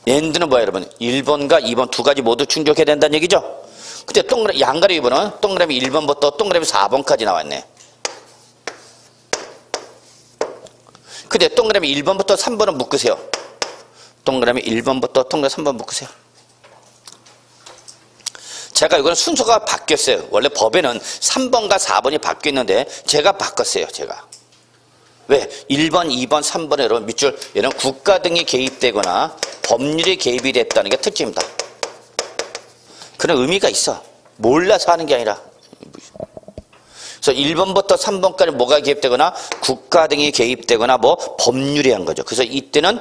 and는 뭐야 여러분? 1번과 2번 두 가지 모두 충족해야 된다는 얘기죠. 근데 동그라미 양가리 2번은 동그라미 1번부터 동그라미 4번까지 나왔네. 근데 동그라미 1번부터 3번은 묶으세요. 동그라미 1번부터 동그라미 3번 묶으세요. 제가 이거는 순서가 바뀌었어요. 원래 법에는 3번과 4번이 바뀌었는데 제가 바꿨어요. 제가. 왜? 1번, 2번, 3번에 여러분 밑줄 얘는 국가 등이 개입되거나 법률이 개입이 됐다는 게 특징입니다. 그런 의미가 있어. 몰라서 하는 게 아니라. 그래서 1번부터 3번까지 뭐가 개입되거나 국가 등이 개입되거나 뭐 법률이 한 거죠. 그래서 이때는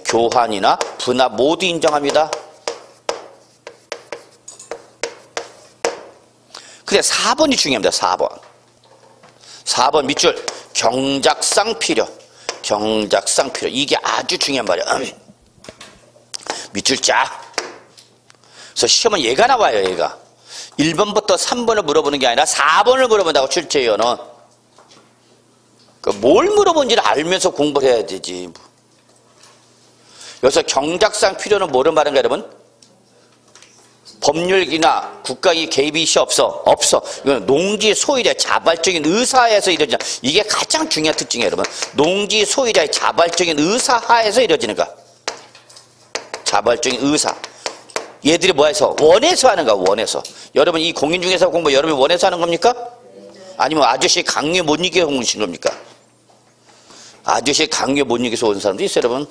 교환이나 분합 모두 인정합니다. 근데 4번이 중요합니다. 4번. 4번 밑줄 경작상 필요. 경작상 필요. 이게 아주 중요한 말이야. 밑줄 쫙. 그래서 시험은 얘가 나와요. 얘가. 1번부터 3번을 물어보는 게 아니라 4번을 물어본다고 출제위원은. 뭘 물어본지를 알면서 공부를 해야 되지. 여기서 경작상 필요는 뭐를 말하는가 여러분? 법률이나 국가의 개입이 없어. 없어. 이건 농지 소유자의 자발적인 의사하에서 이루어지는, 이게 가장 중요한 특징이에요 여러분. 농지 소유자의 자발적인 의사하에서 이루어지는 거. 자발적인 의사. 얘들이 뭐해서? 원해서 하는 거야. 원해서. 여러분 이 공인중개사 공부 여러분이 원해서 하는 겁니까? 아니면 아저씨 강요에 못 이겨 공부하신 겁니까? 아저씨 강요에 못 이겨서 온 사람도 있어요 여러분.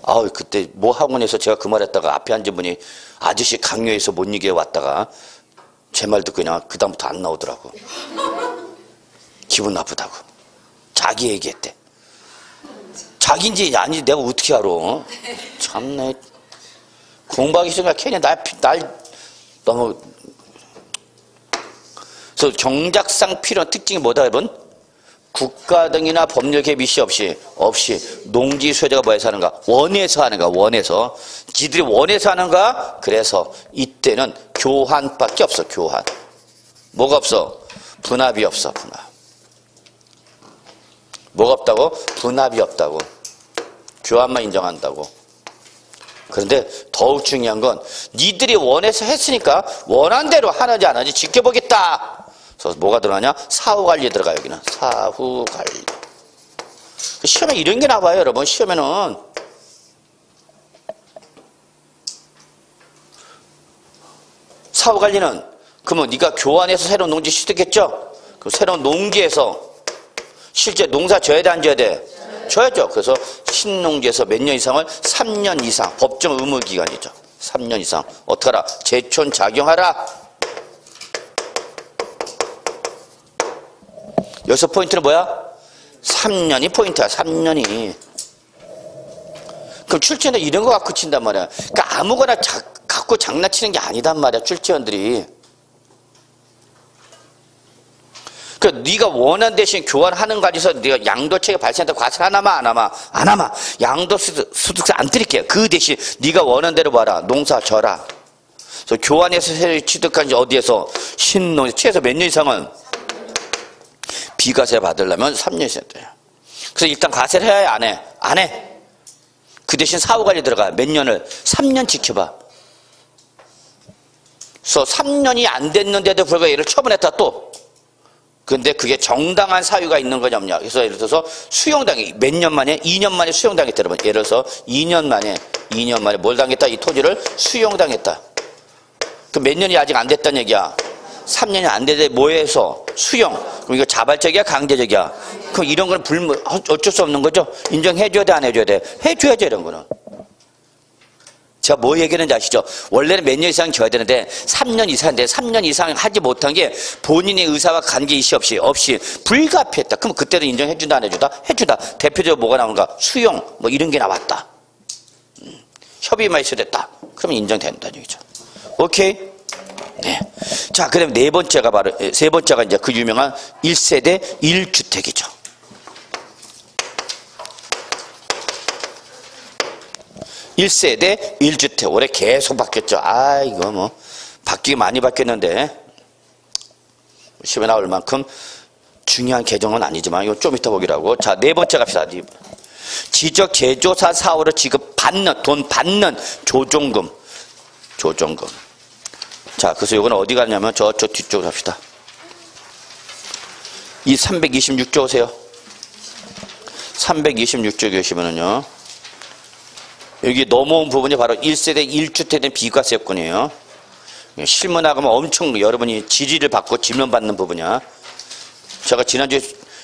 아우 그때 뭐 학원에서 제가 그 말했다가 앞에 앉은 분이 아저씨 강요해서 못 이겨 왔다가 제 말 듣고 그냥 그 다음부터 안 나오더라고. 기분 나쁘다고. 자기 얘기했대. 자기인지 아닌지 내가 어떻게 알아? 참내. 공부하기 싫으니까 괜히 날 너무. 그래서 경작상 필요한 특징이 뭐다 여러분? 국가 등이나 법률 개입이 없이 농지 소유자가 뭐해서 하는가? 원해서 하는가? 원해서. 지들이 원해서 하는가? 그래서 이때는 교환밖에 없어. 교환. 뭐가 없어? 분합이 없어. 분합. 뭐가 없다고? 분합이 없다고. 교환만 인정한다고. 그런데 더욱 중요한 건 니들이 원해서 했으니까 원한 대로 하는지 안 하는지 지켜보겠다. 그래서 뭐가 들어가냐? 사후관리 들어가. 여기는 사후관리. 시험에 이런 게 나와요 여러분. 시험에는 사후관리는 그러면 네가 교환해서 새로운 농지 취득했죠? 그 새로운 농지에서 실제 농사 져야 돼 안 져야 돼? 져야죠. 그래서 신농지에서 몇 년 이상을 3년 이상 법정 의무 기간이죠. 3년 이상 어떡하라? 제촌 작용하라. 여기서 포인트는 뭐야? 3년이 포인트야. 3년이. 그럼 출제는 이런 거 갖고 친단 말이야. 그러니까 아무거나 갖고 장난치는 게 아니단 말이야. 출제원들이. 그러니까 네가 원한 대신 교환하는 가지서 네가 양도세가 발생한다 과세 하나마 안 하마? 안 하마. 양도소득세 안 드릴게요. 그 대신 네가 원한 대로 봐라. 농사 져라. 그래서 교환해서 세를 취득한 지 어디에서? 신농지 최소 몇 년 이상은? 비과세 받으려면 3년이 있어야 돼요. 그래서 일단 과세를 해야 해, 안 해? 안 해. 그 대신 사후관리 들어가. 몇 년을? 3년 지켜봐. 그래서 3년이 안 됐는데도 불구하고 얘를 처분했다 또. 근데 그게 정당한 사유가 있는 거냐 없냐. 그래서 예를 들어서 수용당이 몇 년 만에? 2년 만에 수용당했다. 여러분. 예를 들어서 2년 만에 뭘 당했다? 이 토지를 수용당했다. 그 몇 년이 아직 안 됐다는 얘기야. 3년이 안 되는데 뭐해서? 수용. 그럼 이거 자발적이야? 강제적이야? 그럼 이런 건 어쩔 수 없는 거죠? 인정해줘야 돼? 안 해줘야 돼? 해줘야죠, 이런 거는. 제가 뭐 얘기하는지 아시죠? 원래는 몇 년 이상 줘야 되는데 3년 이상인데 3년 이상 하지 못한 게 본인의 의사와 관계이시 없이 불가피했다. 그럼 그때도 인정해준다, 안 해준다? 해준다. 대표적으로 뭐가 나오는가? 수용, 뭐 이런 게 나왔다. 협의만 있어야 됐다. 그러면 인정된다는 얘기죠. 오케이? 네. 자, 그다음 세 번째가 이제 그 유명한 1세대 1주택이죠. 1세대 1주택. 올해 계속 바뀌었죠. 아, 이거 뭐 바뀌기 많이 바뀌었는데 시험에 나올 만큼 중요한 개정은 아니지만 이거 좀 이따 보기라고. 자, 네 번째 갑시다. 지적 제조사 사업으로 돈 받는 조종금. 자, 그래서 이거는 어디 가냐면 저쪽 뒤쪽으로 합시다. 이 326조 오세요. 326조 보시면은요. 여기 넘어온 부분이 바로 1세대 1주택에 대한 비과세요건이에요. 실무 나가면 엄청 여러분이 질의를 받고 질문받는 부분이야. 제가 지난주에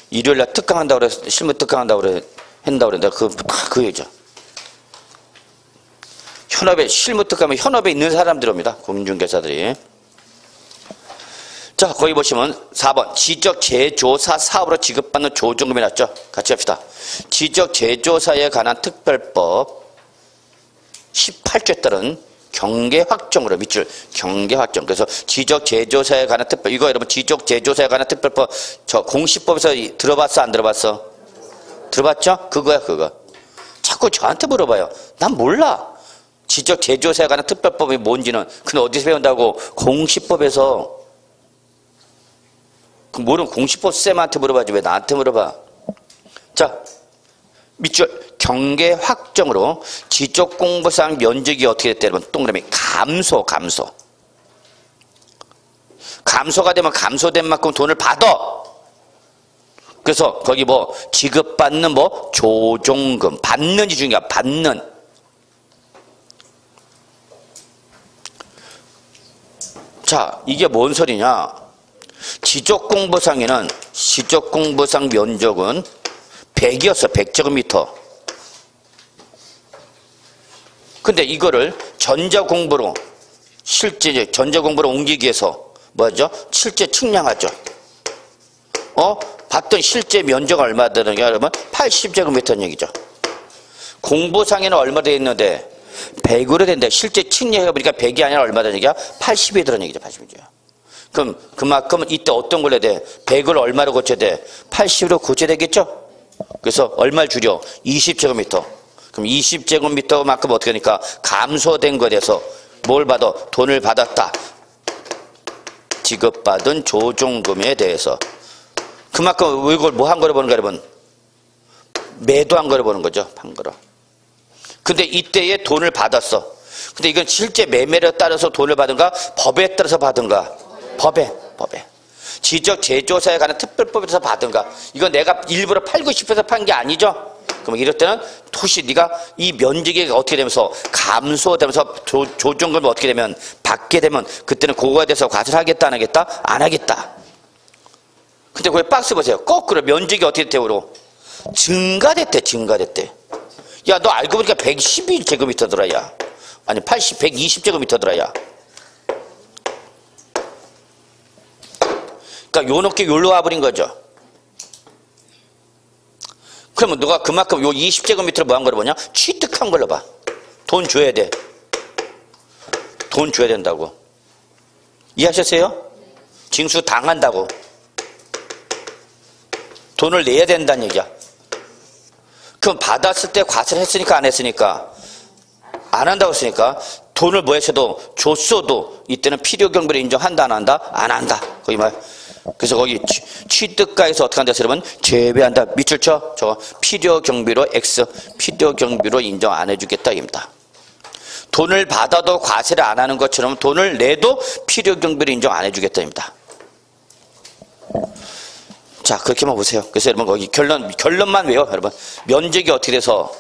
일요일날 특강한다고 그래서 실무 특강한다고 그랬는데 그 얘기죠. 현업에 실무 특강하면 현업에 있는 사람들 옵니다. 공인중개사들이. 자, 거기 보시면 4번 지적 제조사 사업으로 지급받는 조종금이 났죠. 같이 합시다. 지적 제조사에 관한 특별법 18조에 따른 경계 확정으로 밑줄 경계 확정. 그래서 지적 제조사에 관한 특별 이거 여러분 지적 제조사에 관한 특별법 저 공시법에서 들어봤어 안 들어봤어? 들어봤죠? 그거야 그거. 자꾸 저한테 물어봐요. 난 몰라. 지적 제조사에 관한 특별법이 뭔지는. 근데 어디서 배운다고? 공시법에서. 그럼 모르는 공시법 쌤한테 물어봐야지 왜 나한테 물어봐. 자, 밑줄 경계 확정으로 지적공부상 면적이 어떻게 됐다 여러분? 동그라미 감소가 되면 감소된 만큼 돈을 받아. 그래서 거기 뭐 지급받는 뭐 조종금 받는이 중요해. 받는. 자, 이게 뭔 소리냐? 지적공부상에는 지적공부상 면적은 100이었어. 100제곱미터. 근데 이거를 전자공부로 실제 전자공부로 옮기기 위해서 뭐죠? 실제 측량하죠. 봤던 실제 면적은 얼마 되는 게 여러분? 80제곱미터는 얘기죠. 공부상에는 얼마 돼 있는데 100으로 된다. 실제 측량해 보니까 100이 아니라 얼마 되는 얘기야? 80이 들어는 얘기죠. 80이죠. 그럼 그만큼 이때 어떤 걸 해야 돼? 100을 얼마로 고쳐야 돼? 80으로 고쳐야 되겠죠? 그래서 얼마를 줄여? 20제곱미터. 그럼 20제곱미터만큼 어떻게 하니까 감소된 거에 대해서 뭘 받아? 돈을 받았다. 지급받은 조종금에 대해서. 그만큼 이걸 뭐 한 거로 보는 거야, 여러분? 매도한 거로 보는 거죠. 한 거로. 근데 이때에 돈을 받았어. 근데 이건 실제 매매를 따라서 돈을 받은가? 법에 따라서 받은가? 법에. 지적 제조사에 관한 특별법에서 받은가? 이건 내가 일부러 팔고 싶어서 판 게 아니죠? 그럼 이럴 때는 혹시 네가 이 면적이 어떻게 되면서 감소되면서 조종금을 어떻게 되면 받게 되면 그때는 그거에 대해서 과세를 하겠다 안 하겠다? 안 하겠다. 근데 거기 박스 보세요. 거꾸로 면적이 어떻게 됐대요? 증가됐대. 야, 너 알고 보니까 112제곱미터더라, 야. 아니, 120제곱미터더라, 야. 그러니까 요 높게 요로 와버린 거죠. 그러면 너가 그만큼 요 20제곱미터를 뭐 한 걸로 보냐? 취득한 걸로 봐. 돈 줘야 돼. 돈 줘야 된다고. 이해하셨어요? 징수 당한다고. 돈을 내야 된다는 얘기야. 그럼 받았을 때 과세를 했으니까 안 했으니까? 안 한다고 했으니까 돈을 뭐 했어도 줬어도 이때는 필요경비를 인정한다 안 한다? 안 한다. 거기 말 그래서 거기 취득가에서 어떻게 한다 여러분? 제외한다. 밑줄 쳐. 저거 필요 경비로 X, 필요 경비로 인정 안 해주겠다 입니다. 돈을 받아도 과세를 안 하는 것처럼 돈을 내도 필요 경비로 인정 안 해주겠다 입니다. 자, 그렇게만 보세요. 그래서 여러분 거기 결론만 외워. 여러분 면적이 어떻게 돼서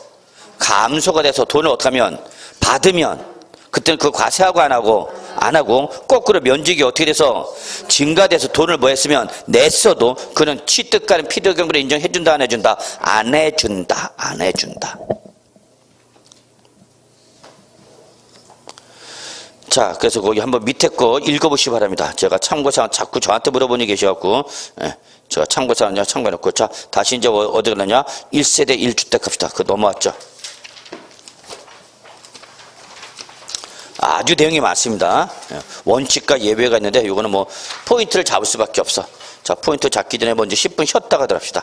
감소가 돼서 돈을 어떻게 하면 받으면 그때는 그 과세하고 안 하고 거꾸로 면적이 어떻게 돼서 증가돼서 돈을 뭐 했으면 냈어도 그는 취득가는 필요 경비로 인정해 준다 안 해준다? 안 해준다. 자, 그래서 거기 한번 밑에 거 읽어보시기 바랍니다. 제가 참고사항 자꾸 저한테 물어보니 계셔갖고, 제가 참고사항 참고해놓고, 자, 다시 이제 어디 가느냐? 1세대 1주택 합시다. 그거 넘어왔죠? 아주 내용이 많습니다. 원칙과 예외가 있는데, 이거는 뭐, 포인트를 잡을 수밖에 없어. 자, 포인트 잡기 전에 먼저 10분 쉬었다가 들어갑시다.